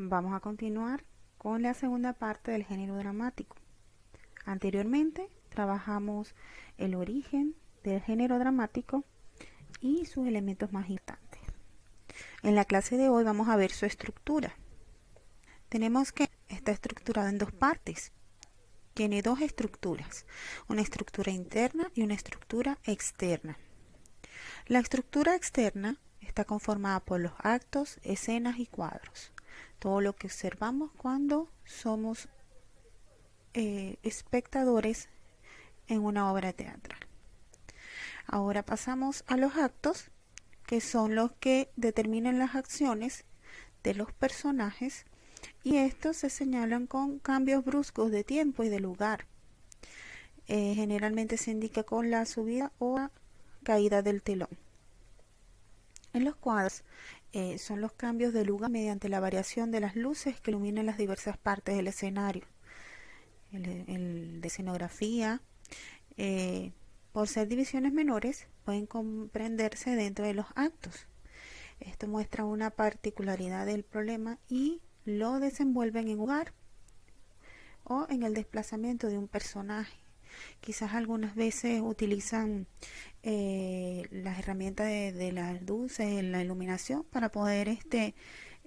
Vamos a continuar con la segunda parte del género dramático. Anteriormente trabajamos el origen del género dramático y sus elementos más importantes. En la clase de hoy vamos a ver su estructura. Tenemos que está estructurado en dos partes. Tiene dos estructuras, una estructura interna y una estructura externa. La estructura externa está conformada por los actos, escenas y cuadros. Todo lo que observamos cuando somos espectadores en una obra teatral. Ahora pasamos a los actos, que son los que determinan las acciones de los personajes, y estos se señalan con cambios bruscos de tiempo y de lugar. Generalmente se indica con la subida o la caída del telón. En los cuadros son los cambios de lugar mediante la variación de las luces que iluminan las diversas partes del escenario. El de escenografía, por ser divisiones menores, pueden comprenderse dentro de los actos. Esto muestra una particularidad del problema y lo desenvuelven en un lugar o en el desplazamiento de un personaje. Quizás algunas veces utilizan las herramientas de las luces, la iluminación, para poder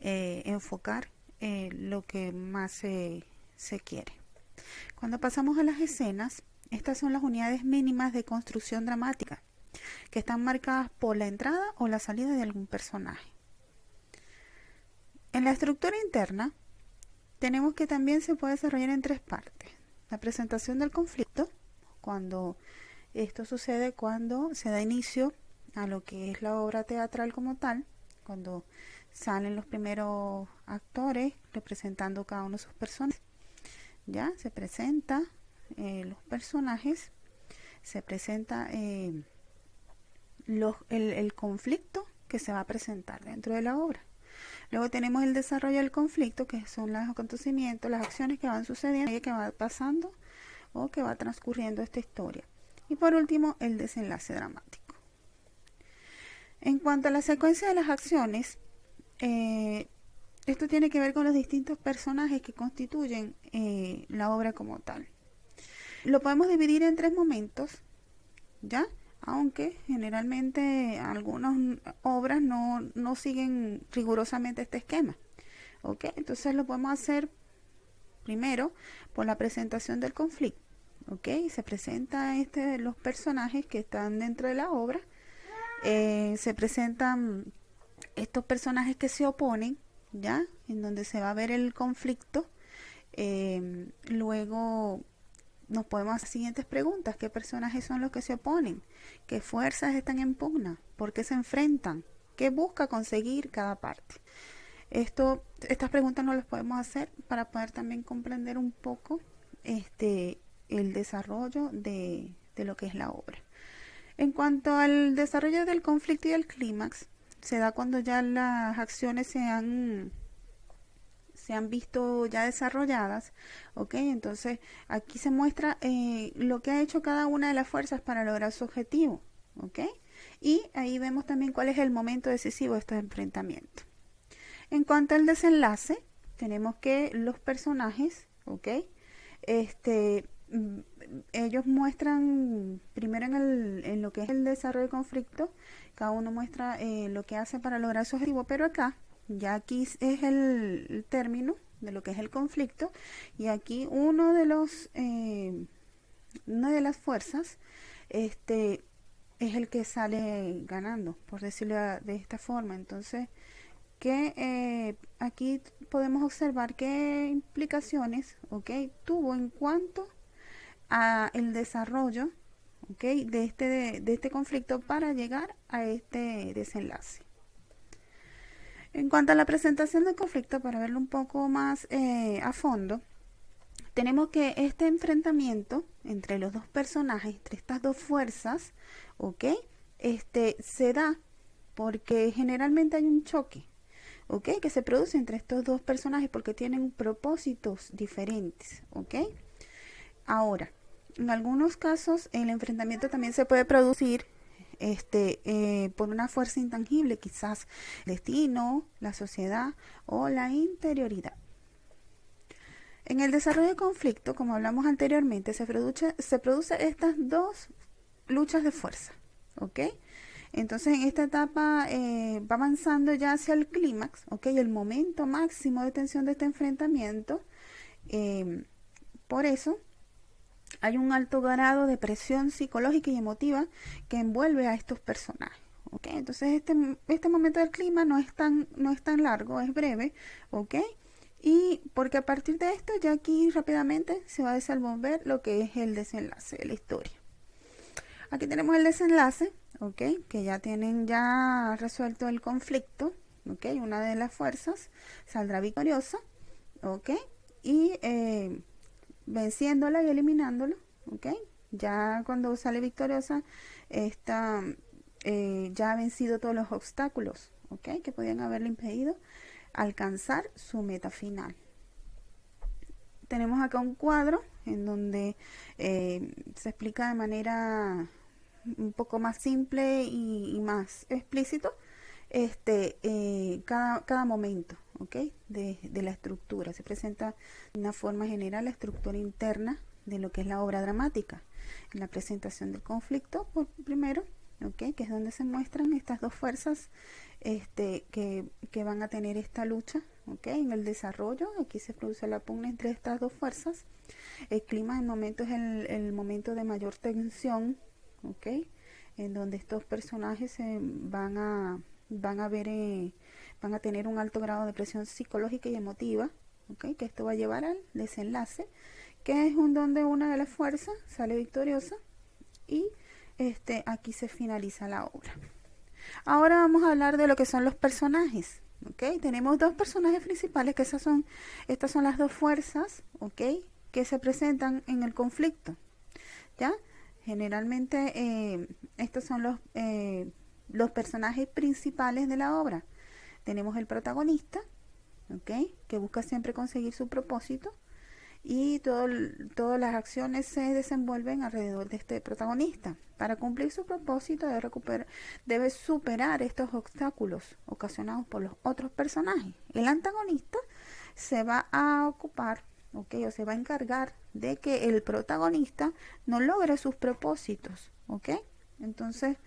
enfocar lo que más se quiere. Cuando pasamos a las escenas, estas son las unidades mínimas de construcción dramática, que están marcadas por la entrada o la salida de algún personaje. En la estructura interna, tenemos que también se puede desarrollar en tres partes. La presentación del conflicto, cuando esto sucede cuando se da inicio a lo que es la obra teatral como tal, cuando salen los primeros actores representando cada uno de sus personajes. Ya se presenta los personajes, se presenta el conflicto que se va a presentar dentro de la obra. Luego tenemos el desarrollo del conflicto, que son los acontecimientos, las acciones que van sucediendo, que va pasando o que va transcurriendo esta historia. Y por último, el desenlace dramático. En cuanto a la secuencia de las acciones, esto tiene que ver con los distintos personajes que constituyen la obra como tal. Lo podemos dividir en tres momentos, ¿ya? Aunque generalmente algunas obras no siguen rigurosamente este esquema. ¿Ok? Entonces lo podemos hacer primero por la presentación del conflicto. ¿Ok? Se presenta los personajes que están dentro de la obra. Se presentan estos personajes que se oponen, ¿ya? En donde se va a ver el conflicto. Luego nos podemos hacer las siguientes preguntas: ¿qué personajes son los que se oponen? ¿Qué fuerzas están en pugna? ¿Por qué se enfrentan? ¿Qué busca conseguir cada parte? Estas preguntas nos las podemos hacer para poder también comprender un poco el desarrollo de lo que es la obra. En cuanto al desarrollo del conflicto y el clímax, se da cuando ya las acciones se han visto ya desarrolladas, ¿ok? Entonces aquí se muestra lo que ha hecho cada una de las fuerzas para lograr su objetivo, ¿ok? Y ahí vemos también cuál es el momento decisivo de estos enfrentamientos. En cuanto al desenlace, tenemos que los personajes, ¿ok? Ellos muestran primero en lo que es el desarrollo del conflicto, cada uno muestra lo que hace para lograr su objetivo, pero acá ya aquí es el término de lo que es el conflicto, y aquí una de las fuerzas es el que sale ganando, por decirlo de esta forma. Entonces, que aquí podemos observar qué implicaciones, ¿okay?, tuvo en cuanto a el desarrollo, ¿okay?, de este conflicto para llegar a este desenlace. En cuanto a la presentación del conflicto, para verlo un poco más a fondo, tenemos que este enfrentamiento entre los dos personajes, entre estas dos fuerzas, ¿ok?, se da porque generalmente hay un choque, ¿ok?, que se produce entre estos dos personajes porque tienen propósitos diferentes, ¿ok? Ahora, en algunos casos el enfrentamiento también se puede producir por una fuerza intangible, quizás el destino, la sociedad o la interioridad. En el desarrollo de conflicto, como hablamos anteriormente, se produce estas dos luchas de fuerza, ¿ok? Entonces en esta etapa va avanzando ya hacia el clímax, ¿ok? El momento máximo de tensión de este enfrentamiento. Por eso hay un alto grado de presión psicológica y emotiva que envuelve a estos personajes. ¿Ok? Entonces este momento del clima no es tan largo, es breve, ¿ok? Y porque a partir de esto ya aquí rápidamente se va a desenvolver lo que es el desenlace de la historia. Aquí tenemos el desenlace, ¿ok? Que ya tienen ya resuelto el conflicto, ¿ok? Una de las fuerzas saldrá victoriosa, ¿ok? Y venciéndola y eliminándolo, ¿ok? Ya cuando sale victoriosa, esta ya ha vencido todos los obstáculos, ¿ok? Que podían haberle impedido alcanzar su meta final. Tenemos acá un cuadro en donde se explica de manera un poco más simple y más explícito cada momento, ¿ok? de la estructura. Se presenta de una forma general la estructura interna de lo que es la obra dramática. En la presentación del conflicto, primero, ¿ok? Que es donde se muestran estas dos fuerzas que van a tener esta lucha, ¿ok? En el desarrollo, aquí se produce la pugna entre estas dos fuerzas. El clima en momento es el momento de mayor tensión, ¿ok? En donde estos personajes van a tener un alto grado de presión psicológica y emotiva, ¿ok? Que esto va a llevar al desenlace, que es donde una de las fuerzas sale victoriosa y aquí se finaliza la obra. Ahora vamos a hablar de lo que son los personajes, ¿ok? Tenemos dos personajes principales, que estas son las dos fuerzas, ¿ok? Que se presentan en el conflicto, ¿ya? Generalmente estos son los personajes principales de la obra. Tenemos el protagonista, ¿ok? Que busca siempre conseguir su propósito, y todas las acciones se desenvuelven alrededor de este protagonista. Para cumplir su propósito debe superar estos obstáculos ocasionados por los otros personajes. El antagonista se va a ocupar, ¿ok? O se va a encargar de que el protagonista no logre sus propósitos, ¿ok? Entonces,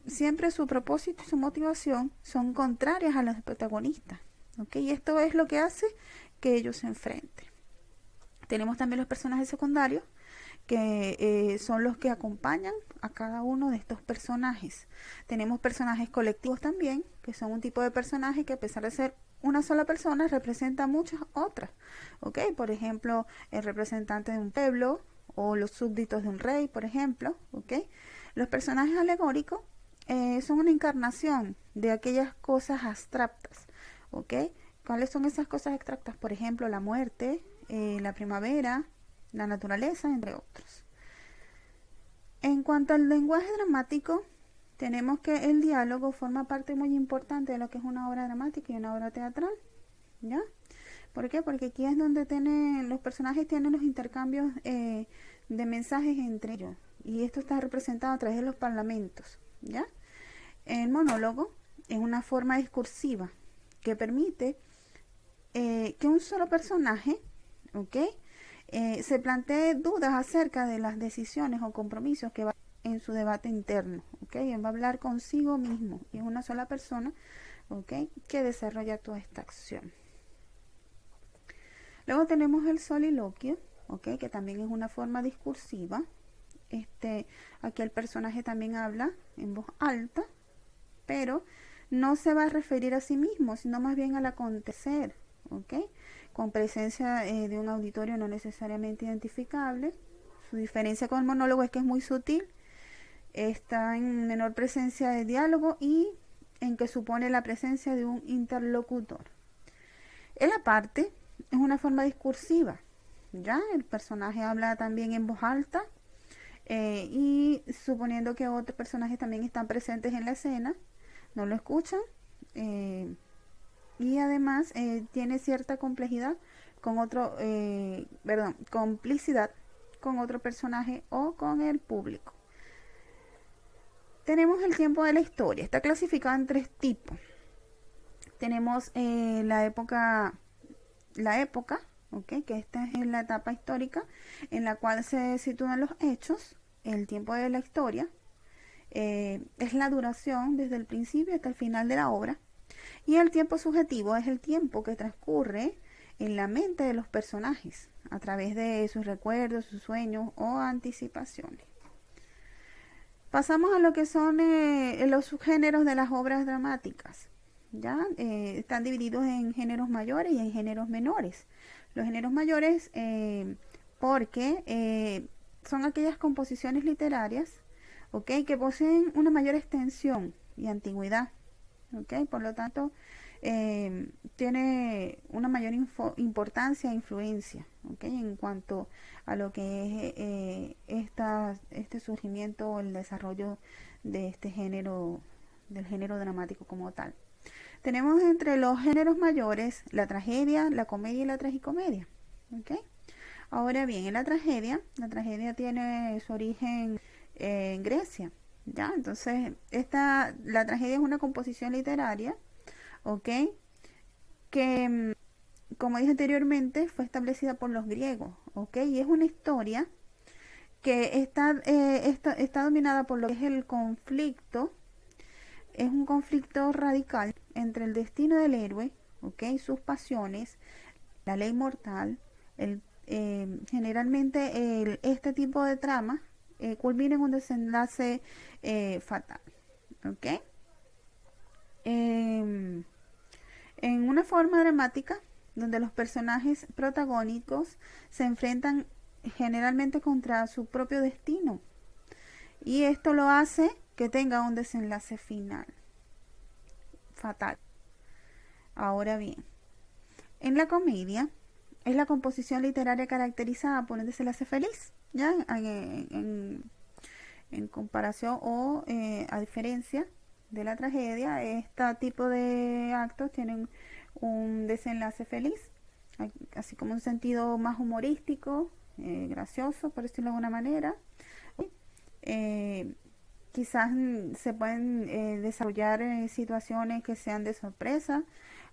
siempre su propósito y su motivación son contrarias a las del protagonista, ¿ok? Y esto es lo que hace que ellos se enfrenten. Tenemos también los personajes secundarios, que son los que acompañan a cada uno de estos personajes. Tenemos personajes colectivos también, que son un tipo de personaje que, a pesar de ser una sola persona, representa muchas otras, ¿ok? Por ejemplo, el representante de un pueblo o los súbditos de un rey, por ejemplo, ¿ok? Los personajes alegóricos son una encarnación de aquellas cosas abstractas, ¿ok? ¿Cuáles son esas cosas abstractas? Por ejemplo, la muerte, la primavera, la naturaleza, entre otros. En cuanto al lenguaje dramático, tenemos que el diálogo forma parte muy importante de lo que es una obra dramática y una obra teatral, ¿ya? ¿Por qué? Porque aquí es donde los personajes tienen los intercambios de mensajes entre ellos, y esto está representado a través de los parlamentos, ¿ya? El monólogo es una forma discursiva que permite que un solo personaje, ¿ok? Se plantee dudas acerca de las decisiones o compromisos que va en su debate interno, ¿ok? Él va a hablar consigo mismo, y es una sola persona, ¿ok? Que desarrolla toda esta acción. Luego tenemos el soliloquio, ¿ok? Que también es una forma discursiva. Aquí el personaje también habla en voz alta, pero no se va a referir a sí mismo, sino más bien al acontecer, ¿ok? Con presencia de un auditorio no necesariamente identificable. Su diferencia con el monólogo es que es muy sutil, está en menor presencia de diálogo y en que supone la presencia de un interlocutor. El aparte es una forma discursiva, ¿ya? El personaje habla también en voz alta, y suponiendo que otros personajes también están presentes en la escena, no lo escuchan, y además tiene cierta complejidad con complicidad con otro personaje o con el público. Tenemos el tiempo de la historia. Está clasificado en 3 tipos. Tenemos la época, ¿ok? Que esta es la etapa histórica en la cual se sitúan los hechos. El tiempo de la historia es la duración desde el principio hasta el final de la obra. Y el tiempo subjetivo es el tiempo que transcurre en la mente de los personajes a través de sus recuerdos, sus sueños o anticipaciones. Pasamos a lo que son los subgéneros de las obras dramáticas. ¿Ya? Están divididos en géneros mayores y en géneros menores. Los géneros mayores porque son aquellas composiciones literarias, ¿okay? Que poseen una mayor extensión y antigüedad. ¿Okay? Por lo tanto, tiene una mayor importancia e influencia, ¿okay? En cuanto a lo que es este surgimiento o el desarrollo de este género, del género dramático como tal. Tenemos entre los géneros mayores la tragedia, la comedia y la tragicomedia. ¿Okay? Ahora bien, en la tragedia tiene su origen en Grecia. ¿Ya? Entonces, la tragedia es una composición literaria, ¿ok? Que, como dije anteriormente, fue establecida por los griegos, ¿ok? Y es una historia que está dominada por lo que es el conflicto. Es un conflicto radical entre el destino del héroe, ¿ok? Sus pasiones, la ley mortal. Generalmente este tipo de trama culmina en un desenlace fatal, ¿ok? En una forma dramática donde los personajes protagónicos se enfrentan generalmente contra su propio destino, y esto lo hace que tenga un desenlace final fatal. Ahora bien, en la comedia es la composición literaria caracterizada por un desenlace feliz, ¿ya? En comparación o a diferencia de la tragedia, este tipo de actos tienen un desenlace feliz, así como un sentido más humorístico, gracioso, por decirlo de alguna manera. Quizás se pueden desarrollar situaciones que sean de sorpresa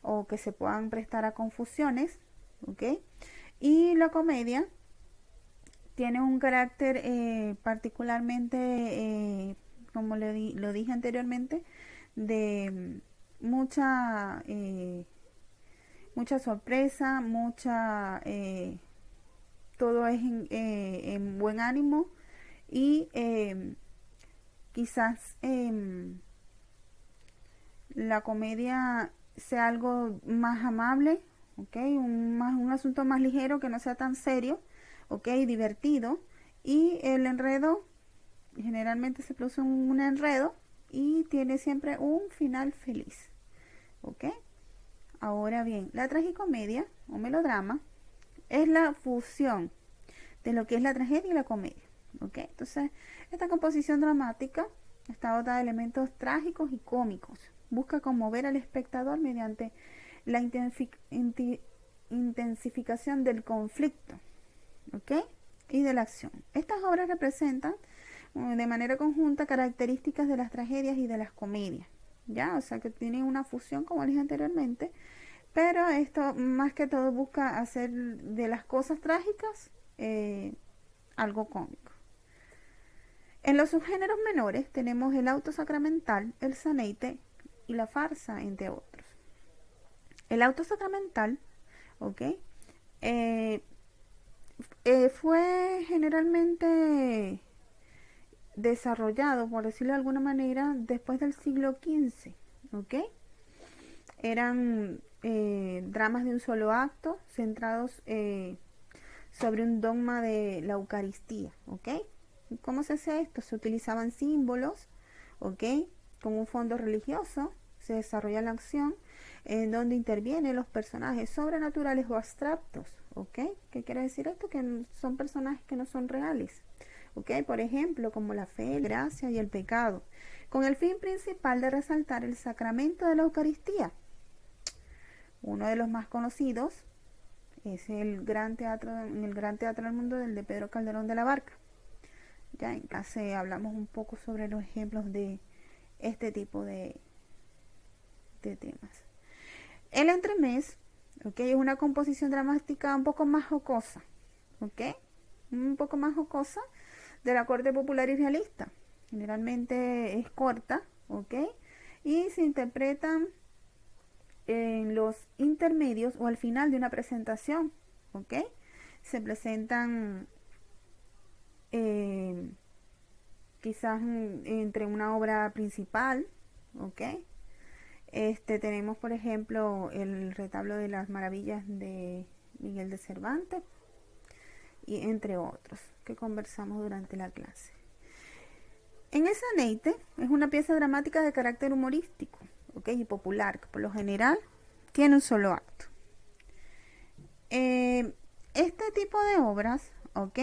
o que se puedan prestar a confusiones, ¿ok? Y la comedia tiene un carácter particularmente, como lo dije anteriormente, de mucha sorpresa, todo es en buen ánimo, y quizás la comedia sea algo más amable, ¿okay? Un asunto más ligero, que no sea tan serio, ¿okay? Divertido. Y el enredo, generalmente se produce un enredo y tiene siempre un final feliz, ¿ok? Ahora bien, la tragicomedia o melodrama es la fusión de lo que es la tragedia y la comedia, ¿ok? Entonces, esta composición dramática está dotada de elementos trágicos y cómicos. Busca conmover al espectador mediante la intensificación del conflicto, ¿ok? Y de la acción. Estas obras representan de manera conjunta características de las tragedias y de las comedias, ¿ya? O sea que tienen una fusión, como dije anteriormente, pero esto más que todo busca hacer de las cosas trágicas algo cómico. En los subgéneros menores tenemos el auto sacramental, el saneite y la farsa, entre otros. El auto sacramental, ¿ok? Fue generalmente desarrollado, por decirlo de alguna manera, después del siglo XV, ¿ok? Eran dramas de un solo acto, centrados sobre un dogma de la Eucaristía, ¿ok? ¿Cómo se hace esto? Se utilizaban símbolos, ¿ok? Con un fondo religioso, se desarrolla la acción en donde intervienen los personajes sobrenaturales o abstractos, ¿ok? ¿Qué quiere decir esto? Que son personajes que no son reales, ¿ok? Por ejemplo, como la fe, la gracia y el pecado, con el fin principal de resaltar el sacramento de la Eucaristía. Uno de los más conocidos es el Gran Teatro del Mundo, del de Pedro Calderón de la Barca, Ya en clase hablamos un poco sobre los ejemplos de este tipo de temas. El entremés, ¿ok? Es una composición dramática un poco más jocosa, ¿ok? Un poco más jocosa de la corte popular y realista. Generalmente es corta, ¿ok? Y se interpretan en los intermedios o al final de una presentación, ¿ok? Se presentan eh, quizás entre una obra principal, ¿ok? Tenemos, por ejemplo, el retablo de las maravillas de Miguel de Cervantes y entre otros que conversamos durante la clase. En el Saneite es una pieza dramática de carácter humorístico, ¿ok? Y popular, que por lo general tiene un solo acto. Este tipo de obras, ¿ok?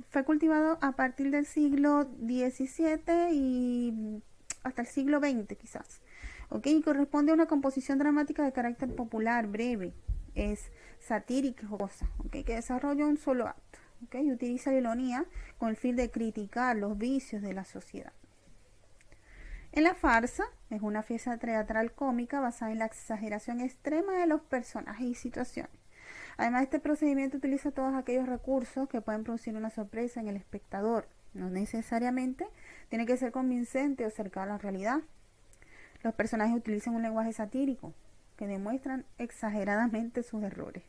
Fue cultivado a partir del siglo XVII y hasta el siglo XX quizás. ¿Ok? Y corresponde a una composición dramática de carácter popular, breve, es satírica y jocosa, ¿ok? Que desarrolla un solo acto, ¿ok? Y utiliza la ironía con el fin de criticar los vicios de la sociedad. En la farsa es una pieza teatral cómica basada en la exageración extrema de los personajes y situaciones. Además, este procedimiento utiliza todos aquellos recursos que pueden producir una sorpresa en el espectador. No necesariamente tiene que ser convincente o cercano a la realidad. Los personajes utilizan un lenguaje satírico que demuestran exageradamente sus errores.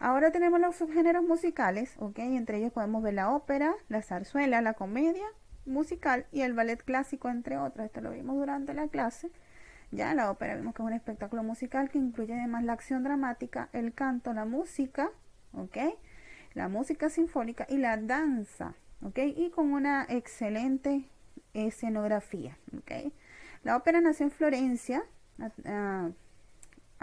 Ahora tenemos los subgéneros musicales, ¿ok? Entre ellos podemos ver la ópera, la zarzuela, la comedia musical y el ballet clásico, entre otros. Esto lo vimos durante la clase. Ya la ópera vimos que es un espectáculo musical que incluye además la acción dramática, el canto, la música, ¿ok? La música sinfónica y la danza, ¿ok? Y con una excelente escenografía, ¿ok? La ópera nació en Florencia a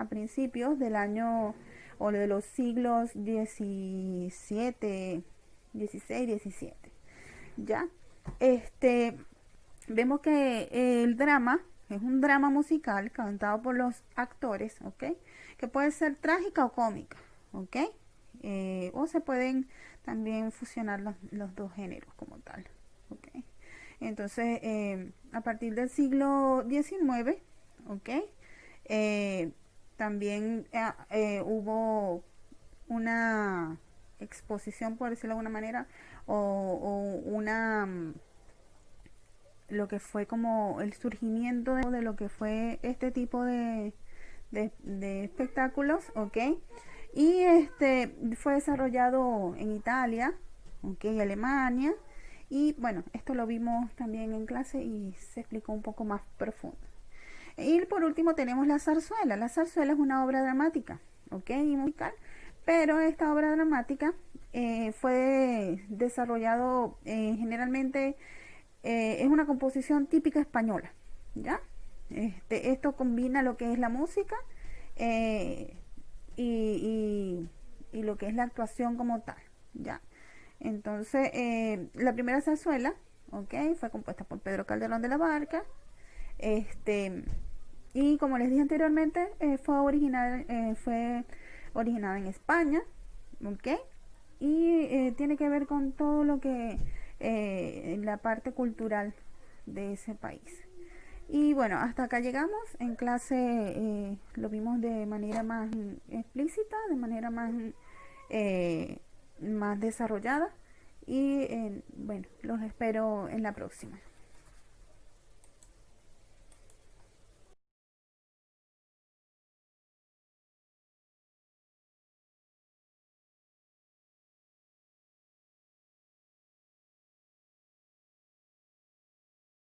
principios del año o de los siglos 17, 16, 17. ¿Ya? Vemos que el drama es un drama musical cantado por los actores, ¿ok? Que puede ser trágica o cómica, ¿ok? O se pueden también fusionar los dos géneros como tal, ¿ok? Entonces, a partir del siglo XIX, ¿ok? Eh, también hubo una exposición, por decirlo de alguna manera, o una lo que fue como el surgimiento de lo que fue este tipo de espectáculos, ¿ok? Y fue desarrollado en Italia, ¿ok? Alemania, y bueno, esto lo vimos también en clase y se explicó un poco más profundo. Y por último tenemos la zarzuela. La zarzuela es una obra dramática, ¿ok? Y musical, pero esta obra dramática fue desarrollado generalmente es una composición típica española, ¿ya? Esto combina lo que es la música eh, y lo que es la actuación como tal, ¿ya? Entonces, la primera zarzuela, ¿ok? Fue compuesta por Pedro Calderón de la Barca, y como les dije anteriormente, fue originada en España, ¿ok? Y tiene que ver con todo lo que la parte cultural de ese país. Y bueno, hasta acá llegamos. En clase lo vimos de manera más explícita, de manera más desarrollada. Y bueno, los espero en la próxima.